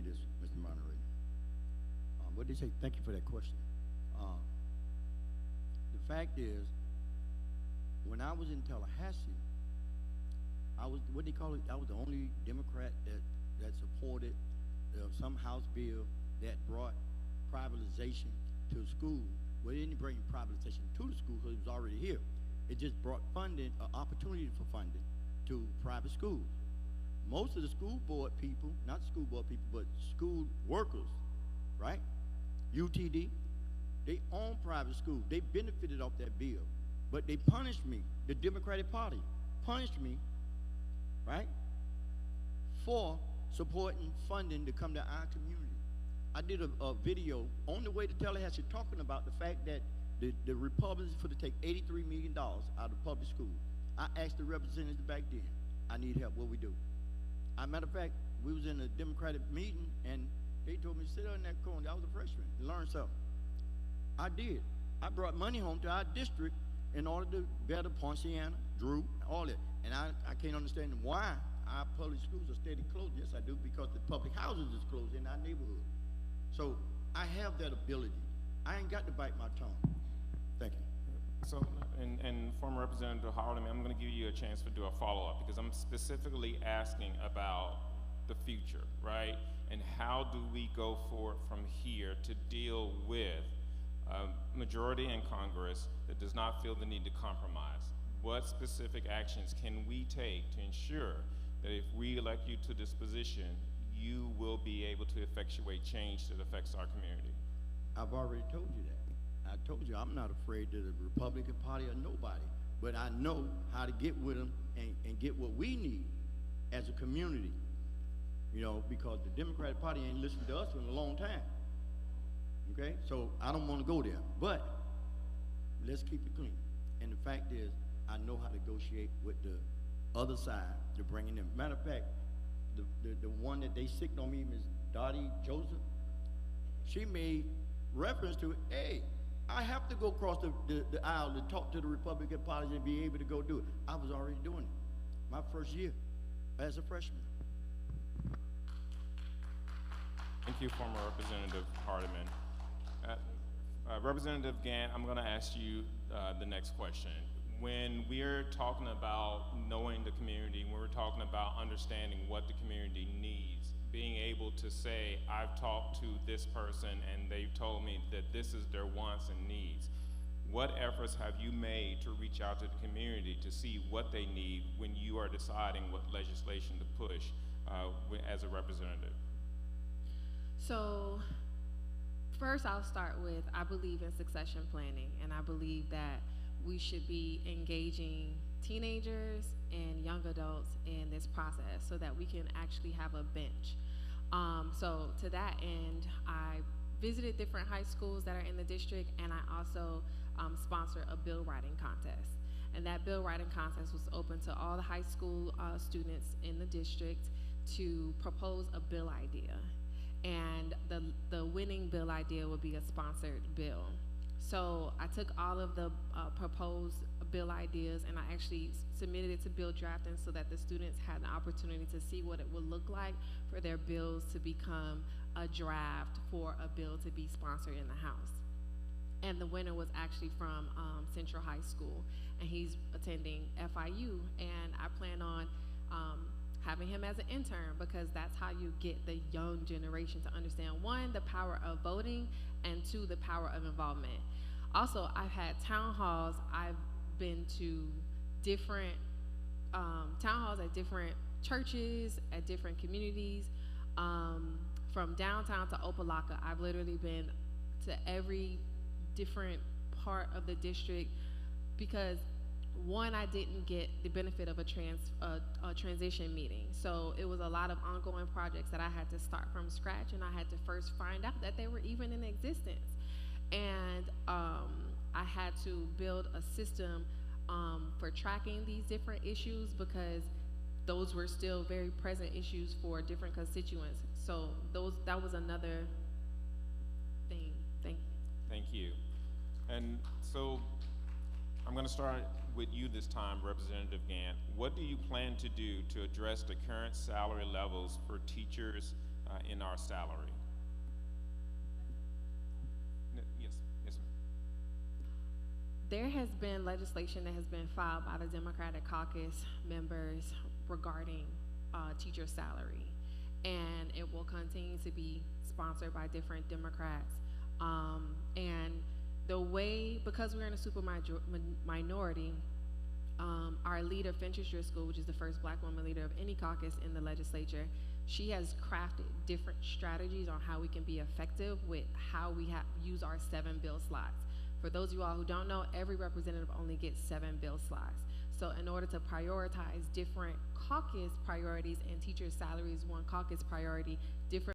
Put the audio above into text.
say this, Mr. Monterey. What did they say? Thank you for that question. The fact is, when I was in Tallahassee, I was what they call it. I was the only Democrat that supported some House bill that brought privatization to school. Well, it didn't bring privatization to the school because it was already here. It just brought funding, opportunity for funding to private schools. Most of the school board people, not school board people, but school workers, right? UTD, they own private schools. They benefited off that bill, but they punished me. The Democratic Party punished me, right, for supporting funding to come to our community. I did a video on the way to Tallahassee talking about the fact that the Republicans for to take $83 million out of public schools. I asked the representatives back then, I need help, what we do? As a matter of fact, we was in a Democratic meeting and they told me to sit in that corner. I was a freshman and learn something. I did. I brought money home to our district in order to better Poinciana, Drew, all that. And I can't understand why our public schools are steady closed. Yes, I do, because the public houses is closed in our neighborhood. So I have that ability. I ain't got to bite my tongue. Thank you. So, and former Representative Hardeman, I'm going to give you a chance to do a follow-up because I'm specifically asking about the future, right? And how do we go forward from here to deal with a majority in Congress that does not feel the need to compromise? What specific actions can we take to ensure that if we elect you to this position, you will be able to effectuate change that affects our community? I've already told you that. I told you I'm not afraid of the Republican Party or nobody, but I know how to get with them and get what we need as a community, you know, because the Democratic Party ain't listened to us in a long time, okay? So I don't want to go there, but let's keep it clean. And the fact is, I know how to negotiate with the other side to bring in them. Matter of fact, the one that they sicked on me, Ms. Dottie Joseph, she made reference to it. Hey, I have to go across the aisle to talk to the Republican Party and be able to go do it. I was already doing it my first year as a freshman. Thank you, former Representative Hardeman. Representative Gant, I'm going to ask you the next question. When we're talking about knowing the community, when we're talking about understanding what the community needs, being able to say, I've talked to this person and they've told me that this is their wants and needs, what efforts have you made to reach out to the community to see what they need when you are deciding what legislation to push as a representative? So, first I'll start with, I believe in succession planning, and I believe that we should be engaging teenagers and young adults in this process so that we can actually have a bench. So to that end, I visited different high schools that are in the district, and I also sponsored a bill writing contest. And that bill writing contest was open to all the high school students in the district to propose a bill idea. And the winning bill idea would be a sponsored bill. So I took all of the proposed bill ideas and I actually submitted it to bill drafting so that the students had an opportunity to see what it would look like for their bills to become a draft for a bill to be sponsored in the House. And the winner was actually from Central High School, and he's attending FIU, and I plan on having him as an intern because that's how you get the young generation to understand, one, the power of voting, and two, the power of involvement. Also, I've had town halls. I've been to different town halls at different churches, at different communities, from downtown to Opelika. I've literally been to every different part of the district because, one, I didn't get the benefit of a transition meeting. So it was a lot of ongoing projects that I had to start from scratch, and I had to first find out that they were even in existence. And I had to build a system for tracking these different issues because those were still very present issues for different constituents. So that was another thing. Thank you. And so I'm going to start with you this time, Representative Gant. What do you plan to do to address the current salary levels for teachers in our salary. Yes, yes, ma'am. There has been legislation that has been filed by the Democratic caucus members regarding teacher salary, and it will continue to be sponsored by different Democrats. And the way, because we're in a super minority, our leader, Fincher School, which is the first black woman leader of any caucus in the legislature, she has crafted different strategies on how we can be effective with how we use our 7 bill slots. For those of you all who don't know, every representative only gets 7 bill slots. So in order to prioritize different caucus priorities, and teacher salaries one caucus priority, different